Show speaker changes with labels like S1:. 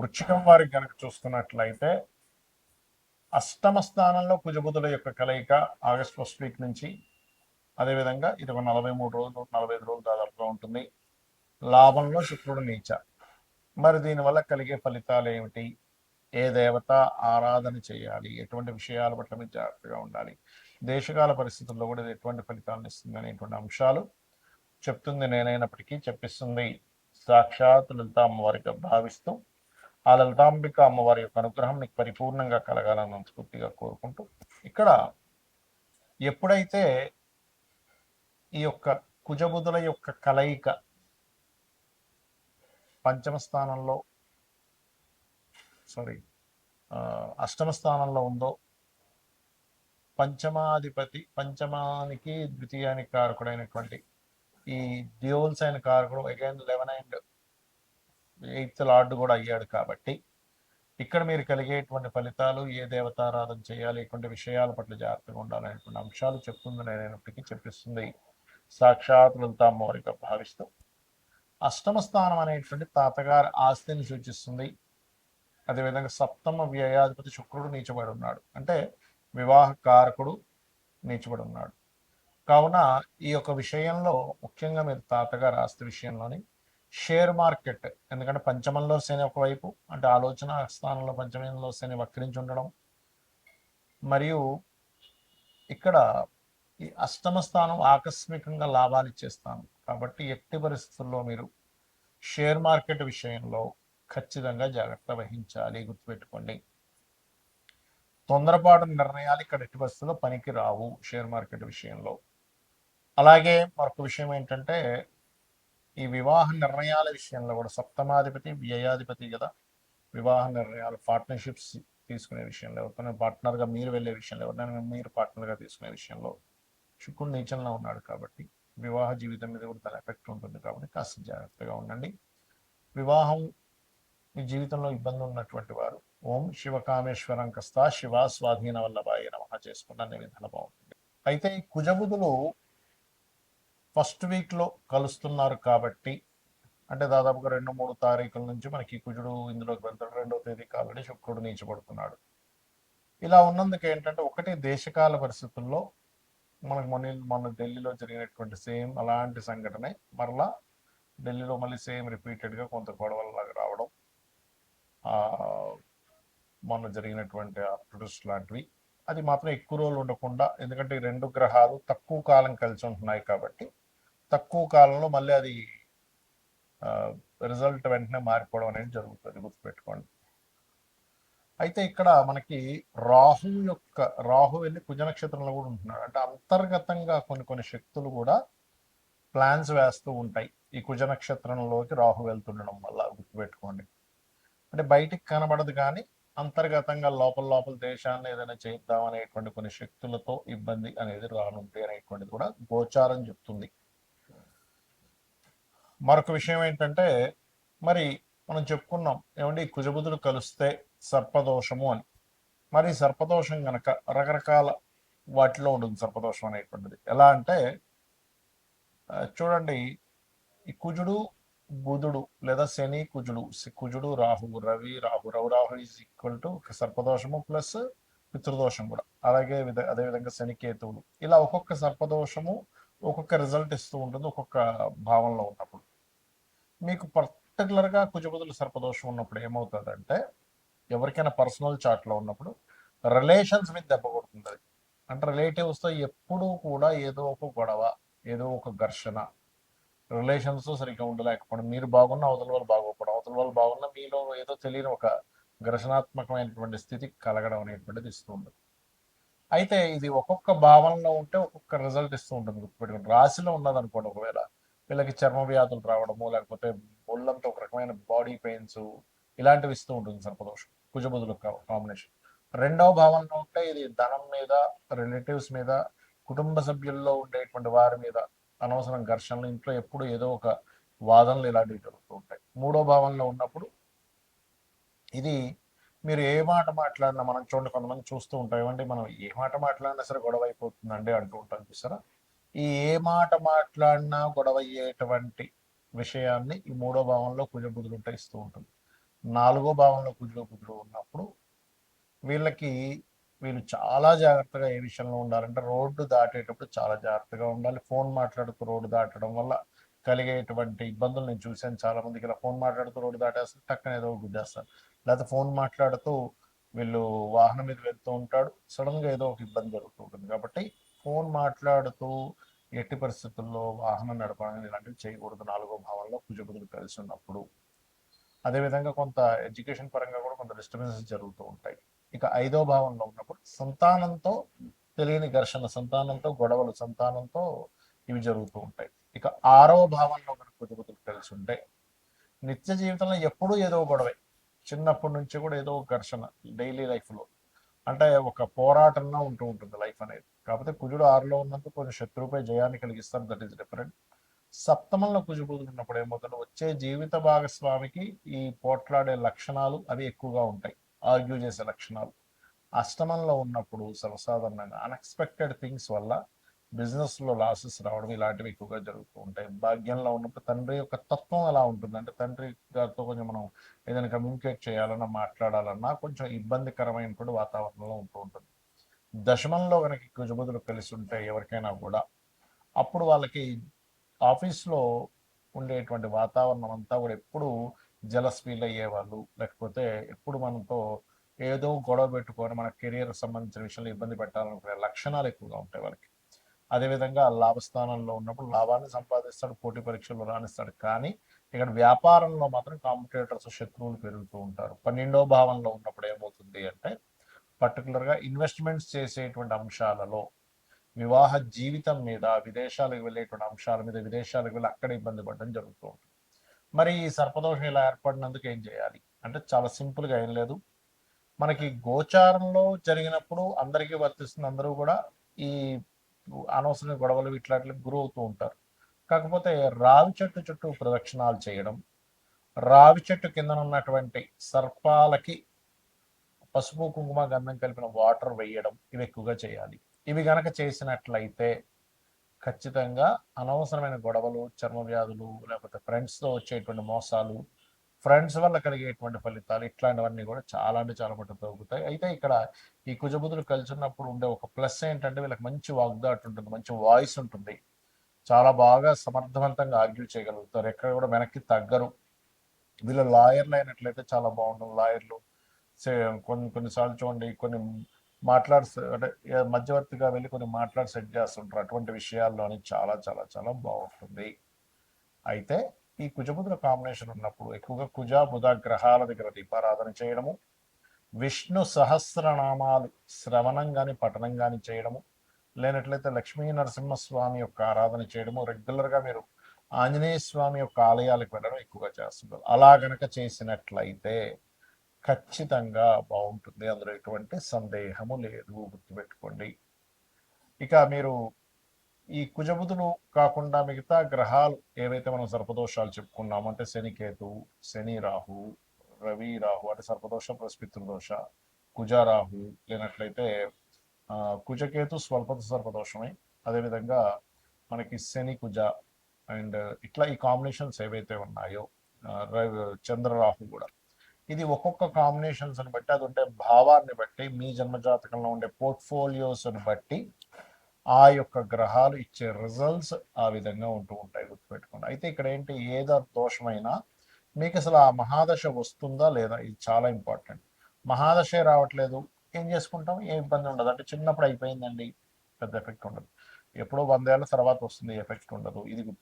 S1: వృశ్చికం వారికి కనుక చూస్తున్నట్లయితే అష్టమ స్థానంలో కుజబుధుల యొక్క కలయిక ఆగస్ట్ ఫస్ట్ వీక్ నుంచి, అదేవిధంగా ఇది ఒక 43 రోజులు 45 రోజులు దాదాపుగా ఉంటుంది. లాభంలో శుక్రుడు నీచ. మరి దీనివల్ల కలిగే ఫలితాలు ఏమిటి? ఏ దేవత ఆరాధన చేయాలి? ఎటువంటి విషయాల పట్ల మీరు జాగ్రత్తగా ఉండాలి? దేశకాల పరిస్థితుల్లో కూడా ఇది ఎటువంటి ఫలితాలను ఇస్తుంది అనేటువంటి అంశాలు చెప్తుంది నేనైనప్పటికీ చెప్పిస్తుంది సాక్షాత్ లలిత అమ్మవారిగా భావిస్తూ ఆ లలితాంబిక అమ్మవారి యొక్క అనుగ్రహం నీకు పరిపూర్ణంగా కలగాలని మనస్ఫూర్తిగా కోరుకుంటూ, ఇక్కడ ఎప్పుడైతే ఈ యొక్క కుజబుధుల యొక్క కలయిక పంచమ స్థానంలో అష్టమ స్థానంలో ఉందో, పంచమానికి ద్వితీయానికి కారకుడైనటువంటి ఈ డ్యూల్స్ అయిన కారకుడు అగైన్ 11 అండ్ 8th లార్డ్ కూడా అయ్యాడు. కాబట్టి ఇక్కడ మీరు కలిగేటువంటి ఫలితాలు, ఏ దేవతారాధన చేయాలి, ఎటువంటి విషయాల పట్ల జాగ్రత్తగా ఉండాలనేటువంటి అంశాలు చెప్తుంది నేనైనప్పటికీ చెప్పిస్తుంది సాక్షాత్ లలిత అమ్మవారిగా భావిస్తూ. అష్టమ స్థానం అనేటువంటి తాతగారి ఆస్తిని సూచిస్తుంది. అదేవిధంగా సప్తమ వ్యయాధిపతి శుక్రుడు నీచబడి ఉన్నాడు, అంటే వివాహ కారకుడు నీచబడి ఉన్నాడు. కావున ఈ యొక్క విషయంలో ముఖ్యంగా మీరు తాతగారి ఆస్తి విషయంలోని షేర్ మార్కెట్, ఎందుకంటే పంచమంలో శని ఒకవైపు, అంటే ఆలోచన స్థానంలో పంచమంలో శని వక్రించి ఉండడం, మరియు ఇక్కడ ఈ అష్టమ స్థానం ఆకస్మికంగా లాభాలు ఇచ్చే స్థానం కాబట్టి ఎట్టి పరిస్థితుల్లో మీరు షేర్ మార్కెట్ విషయంలో ఖచ్చితంగా జాగ్రత్త వహించాలి. గుర్తుపెట్టుకోండి, తొందరపాటు నిర్ణయాలు ఇక్కడ ఎట్టి పరిస్థితుల్లో పనికి రావు షేర్ మార్కెట్ విషయంలో. అలాగే మరొక విషయం ఏంటంటే, ఈ వివాహ నిర్ణయాల విషయంలో కూడా సప్తమాధిపతి వ్యయాధిపతి కదా, వివాహ నిర్ణయాలు, పార్ట్నర్షిప్స్ తీసుకునే విషయంలో, ఎవరికైనా పార్ట్నర్గా మీరు వెళ్ళే విషయంలో, ఎవరినైనా మీరు పార్ట్నర్గా తీసుకునే విషయంలో శుక్రుడు నీచంలో ఉన్నాడు కాబట్టి వివాహ జీవితం మీద కూడా తన ఎఫెక్ట్ ఉంటుంది. కాబట్టి కాస్త జాగ్రత్తగా ఉండండి. వివాహం మీ జీవితంలో ఇబ్బంది ఉన్నటువంటి వారు ఓం శివకామేశ్వరం కస్తా శివ స్వాధీన వల్లభాయ నమః చేసుకున్న విధాన బాగుంటుంది. అయితే ఈ కుజబుధులు ఫస్ట్ వీక్లో కలుస్తున్నారు కాబట్టి, అంటే దాదాపుగా 2-3 తారీఖుల నుంచి మనకి కుజుడు ఇందులోకి వెళ్తాడు. 2వ తేదీకి ఆల్రెడీ శుక్రుడు నీచబడుతున్నాడు. ఇలా ఉన్నందుకు ఏంటంటే, ఒకటి దేశకాల పరిస్థితుల్లో మనకు మొన్న ఢిల్లీలో జరిగినటువంటి సేమ్ అలాంటి సంఘటనే మరలా ఢిల్లీలో మళ్ళీ సేమ్ రిపీటెడ్గా కొంత గొడవలలాగా రావడం, మొన్న జరిగినటువంటి ప్రొటెస్ట్ లాంటివి. అది మాత్రం ఎక్కువ రోజులు ఉండకుండా, ఎందుకంటే ఈ 2 గ్రహాలు తక్కువ కాలం కలిసి ఉంటున్నాయి కాబట్టి తక్కువ కాలంలో మళ్ళీ అది రిజల్ట్ వెంటనే మారిపోవడం అనేది జరుగుతుంది, గుర్తుపెట్టుకోండి. అయితే ఇక్కడ మనకి రాహు వెళ్ళి కుజ నక్షత్రంలో కూడా ఉంటున్నాడు, అంటే అంతర్గతంగా కొన్ని శక్తులు కూడా ప్లాన్స్ వేస్తూ ఉంటాయి ఈ కుజ నక్షత్రంలోకి రాహు వెళ్తుండడం వల్ల, గుర్తుపెట్టుకోండి. అంటే బయటికి కనబడదు కానీ అంతర్గతంగా లోపల దేశాన్ని ఏదైనా చేద్దాం అనేటువంటి కొన్ని శక్తులతో ఇబ్బంది అనేది రానుంది అనేటువంటిది కూడా గోచారం చెప్తుంది. మరొక విషయం ఏంటంటే, మరి మనం చెప్పుకున్నాం ఏమండి కుజబుధులు కలిస్తే సర్పదోషము అని. మరి సర్పదోషం గనక రకరకాల వాటిలో ఉంటుంది సర్పదోషం అనేటువంటిది. ఎలా అంటే చూడండి, ఈ కుజుడు బుధుడు లేదా శని కుజుడు Rahu Ravi Rahu is equal to సర్పదోషము ప్లస్ పితృదోషం కూడా. అదేవిధంగా శని కేతువులు, ఇలా ఒక్కొక్క సర్పదోషము ఒక్కొక్క రిజల్ట్ ఇస్తూ ఉంటుంది ఒక్కొక్క భావంలో ఉన్నప్పుడు. మీకు పర్టికులర్గా కుజబుధులు సర్పదోషం ఉన్నప్పుడు ఏమవుతుందంటే, ఎవరికైనా పర్సనల్ చాట్లో ఉన్నప్పుడు రిలేషన్స్ మీద దెబ్బ కొడుతుంది. అంటే రిలేటివ్స్తో ఎప్పుడూ కూడా ఏదో ఒక గొడవ, ఏదో ఒక ఘర్షణ, రిలేషన్స్ సరిగ్గా ఉండలేకపోవడం, మీరు బాగున్న అవతల వాళ్ళు బాగోకపోవడం, అవతల వాళ్ళు బాగున్న మీలో ఏదో తెలియని ఒక ఘర్షణాత్మకమైనటువంటి స్థితి కలగడం అనేటువంటిది ఇస్తూ ఉంటుంది. అయితే ఇది ఒక్కొక్క భావనలో ఉంటే ఒక్కొక్క రిజల్ట్ ఇస్తూ ఉంటుంది, గుర్తుపెట్టుకోండి. రాశిలో ఉన్నదనుకోండి, ఒకవేళ వీళ్ళకి చర్మ వ్యాధులు రావడము, లేకపోతే ఒళ్ళంతా ఒక రకమైన బాడీ పెయిన్స్ ఇలాంటివి ఇస్తూ ఉంటుంది సర్పదోషం, కుజబుధుల కాంబినేషన్. 2వ భావంలో ఉంటే ఇది ధనం మీద, రిలేటివ్స్ మీద, కుటుంబ సభ్యుల్లో ఉండేటువంటి వారి మీద అనవసరం ఘర్షణలు, ఇంట్లో ఎప్పుడు ఏదో ఒక వాదనలు ఇలాంటివి జరుగుతూ ఉంటాయి. 3వ భావంలో ఉన్నప్పుడు ఇది మీరు ఏ మాట మాట్లాడినా, మనం చూడండి కొంతమంది చూస్తూ ఉంటాం, ఏమండి మనం ఏ మాట మాట్లాడినా సరే గొడవ అయిపోతుందండి అంటూ ఉంటాం చూసారా. ఈ ఏ మాట మాట్లాడినా గొడవ అయ్యేటువంటి విషయాన్ని ఈ 3వ భావంలో కుజబుధులు ఇస్తూ ఉంటుంది. 4వ భావంలో కుజుడు ఉన్నప్పుడు వీళ్ళకి వీళ్ళు చాలా జాగ్రత్తగా ఏ విషయంలో ఉండాలంటే రోడ్డు దాటేటప్పుడు చాలా జాగ్రత్తగా ఉండాలి. ఫోన్ మాట్లాడుతూ రోడ్డు దాటడం వల్ల కలిగేటువంటి ఇబ్బందులు నేను చూశాను. చాలా మందికి ఇలా ఫోన్ మాట్లాడుతూ రోడ్డు దాటేస్తారు, టక్కన ఏదో ఒకటి గుద్దేస్తారు. లేకపోతే ఫోన్ మాట్లాడుతూ వీళ్ళు వాహనం మీద వెళ్తూ ఉంటాడు, సడన్గా ఏదో ఒక ఇబ్బంది జరుగుతూ ఉంటుంది. కాబట్టి ఫోన్ మాట్లాడుతూ ఎట్టి పరిస్థితుల్లో వాహనం నడపడం ఇలాంటివి చేయకూడదు 4వ భావంలో కుజబుధులు కలిసి ఉన్నప్పుడు. అదేవిధంగా కొంత ఎడ్యుకేషన్ పరంగా కూడా కొంత డిస్టర్బెన్సెస్ జరుగుతూ ఉంటాయి. ఇక 5వ భావంలో ఉన్నప్పుడు సంతానంతో తెలియని ఘర్షణ, సంతానంతో గొడవలు, సంతానంతో ఇవి జరుగుతూ ఉంటాయి. ఇక 6వ భావంలో కనుక కుజబుధులు కలిసి ఉంటే నిత్య జీవితంలో ఎప్పుడూ ఏదో గొడవే, చిన్నప్పటి నుంచి కూడా ఏదో ఒక ఘర్షణ డైలీ లైఫ్లో, అంటే ఒక పోరాటంలో ఉంటూ ఉంటుంది లైఫ్ అనేది. కాకపోతే కుజుడు 6లో ఉన్నందుకు కొంచెం శత్రువుపై జయాన్ని కలిగిస్తారు, దట్ ఈస్ డిఫరెంట్. సప్తమంలో కుజుబుధులు ఉన్నప్పుడు ఏమవుతుంది, వచ్చే జీవిత భాగస్వామికి ఈ పోట్లాడే లక్షణాలు అవి ఎక్కువగా ఉంటాయి, ఆర్గ్యూ చేసే లక్షణాలు. అష్టమంలో ఉన్నప్పుడు సర్వసాధారణంగా అన్ఎక్స్పెక్టెడ్ థింగ్స్ వల్ల బిజినెస్లో లాసెస్ రావడం ఇలాంటివి ఎక్కువగా జరుగుతూ ఉంటాయి. భాగ్యంలో ఉన్నప్పుడు తండ్రి యొక్క తత్వం ఎలా ఉంటుంది అంటే తండ్రి గారితో కొంచెం మనం ఏదైనా కమ్యూనికేట్ చేయాలన్నా మాట్లాడాలన్నా కొంచెం ఇబ్బందికరమైనటువంటి వాతావరణంలో ఉంటూ ఉంటుంది. దశమంలో కనుక కుజబుధులు కలిసి ఉంటే ఎవరికైనా కూడా అప్పుడు వాళ్ళకి ఆఫీస్లో ఉండేటువంటి వాతావరణం అంతా కూడా ఎప్పుడు జలస్ ఫీల్ అయ్యేవాళ్ళు, లేకపోతే ఎప్పుడు మనతో ఏదో గొడవ పెట్టుకొని మన కెరియర్ సంబంధించిన విషయంలో ఇబ్బంది పెట్టాలనుకునే లక్షణాలు ఎక్కువగా ఉంటాయి వాళ్ళకి. అదేవిధంగా లాభస్థానంలో ఉన్నప్పుడు లాభాన్ని సంపాదిస్తాడు, పోటీ పరీక్షల్లో రాణిస్తాడు. కానీ ఇక్కడ వ్యాపారంలో మాత్రం కాంపిటేటర్స్, శత్రువులు పెరుగుతూ ఉంటారు. 12వ భావంలో ఉన్నప్పుడు ఏమవుతుంది అంటే పర్టికులర్గా ఇన్వెస్ట్మెంట్స్ చేసేటువంటి అంశాలలో, వివాహ జీవితం మీద, విదేశాలకు వెళ్ళేటువంటి అంశాల మీద, విదేశాలకు వెళ్ళి అక్కడ ఇబ్బంది పడడం జరుగుతూ ఉంటుంది. మరి ఈ సర్పదోషం ఇలా ఏర్పడినందుకు ఏం చేయాలి అంటే చాలా సింపుల్గా ఏం లేదు. మనకి గోచారంలో జరిగినప్పుడు అందరికీ వర్తిస్తుంది, అందరూ కూడా ఈ అనవసరమైన గొడవలు ఇట్లాంటికి గురవుతూ ఉంటారు. కాకపోతే రావి చెట్టు చుట్టూ ప్రదక్షిణాలు చేయడం, రావి చెట్టు కింద ఉన్నటువంటి సర్పాలకి పసుపు కుంకుమ గంధం కలిపిన వాటర్ వేయడం, ఇవి ఎక్కువగా చేయాలి. ఇవి గనక చేసినట్లయితే ఖచ్చితంగా అనవసరమైన గొడవలు, చర్మ వ్యాధులు, లేకపోతే ఫ్రెండ్స్తో వచ్చేటువంటి మోసాలు, ఫ్రెండ్స్ వల్ల కలిగేటువంటి ఫలితాలు ఇట్లాంటివన్నీ కూడా చాలా అంటే చాలా మటుకు తగ్గుతాయి. అయితే ఇక్కడ ఈ కుజబుధులు కలిసి ఉన్నప్పుడు ఉండే ఒక ప్లస్ ఏంటంటే వీళ్ళకి మంచి వాగ్దాటు ఉంటుంది, మంచి వాయిస్ ఉంటుంది, చాలా బాగా సమర్థవంతంగా ఆర్గ్యూ చేయగలుగుతారు, ఎక్కడ కూడా వెనక్కి తగ్గరు. వీళ్ళు లాయర్లు అయినట్లయితే చాలా బాగుంటుంది. లాయర్లు కొన్నిసార్లు చూడండి, కొన్ని మాట్లాడి అంటే మధ్యవర్తిగా వెళ్ళి కొన్ని మాట్లాడి సెట్ చేస్తుంటారు, అటువంటి విషయాల్లోని చాలా చాలా చాలా బాగుంటుంది. అయితే ఈ కుజబుధుల కాంబినేషన్ ఉన్నప్పుడు ఎక్కువగా కుజ బుధ గ్రహాల దగ్గర దీపారాధన చేయడము, విష్ణు సహస్రనామాలు శ్రవణం కానీ పఠనం కానీ చేయడము, లేనట్లయితే లక్ష్మీ నరసింహస్వామి యొక్క ఆరాధన చేయడము, రెగ్యులర్గా మీరు ఆంజనేయ స్వామి యొక్క ఆలయాలకు వెళ్ళడం ఎక్కువగా చేస్తుంటారు. అలా గనక చేసినట్లయితే ఖచ్చితంగా బాగుంటుంది, అందులో ఎటువంటి సందేహము లేదు, గుర్తుపెట్టుకోండి. ఇక మీరు ఈ కుజబుధులు కాకుండా మిగతా గ్రహాలు ఏవైతే మనం సర్పదోషాలు చెప్పుకున్నామో అంటే శనికేతు, శని రాహు, రవి రాహు అంటే సర్పదోష ప్లస్ పితృదోష, కుజ రాహు, లేనట్లయితే కుజకేతు స్వల్పత సర్పదోషమే, అదేవిధంగా మనకి శని కుజ అండ్ ఇట్లా ఈ కాంబినేషన్స్ ఏవైతే ఉన్నాయో, చంద్రరాహు కూడా, ఇది ఒక్కొక్క కాంబినేషన్స్ని బట్టి, అది ఉండే భావాన్ని బట్టి, మీ జన్మజాతకంలో ఉండే పోర్ట్ఫోలియోస్ని బట్టి ఆ యొక్క గ్రహాలు ఇచ్చే రిజల్ట్స్ ఆ విధంగా ఉంటూ ఉంటాయి, గుర్తుపెట్టుకోండి. అయితే ఇక్కడ ఏంటి, ఏదో దోషమైనా మీకు అసలు ఆ మహాదశ వస్తుందా లేదా, ఇది చాలా ఇంపార్టెంట్. మహాదశే రావట్లేదు, ఏం చేసుకుంటాం, ఏ ఇబ్బంది ఉండదు, అంటే చిన్నప్పుడు అయిపోయిందండి, పెద్ద ఎఫెక్ట్ ఉండదు. ఎప్పుడో 100 ఏళ్ళ తర్వాత వస్తుంది, ఎఫెక్ట్ ఉండదు, ఇది గుర్తు.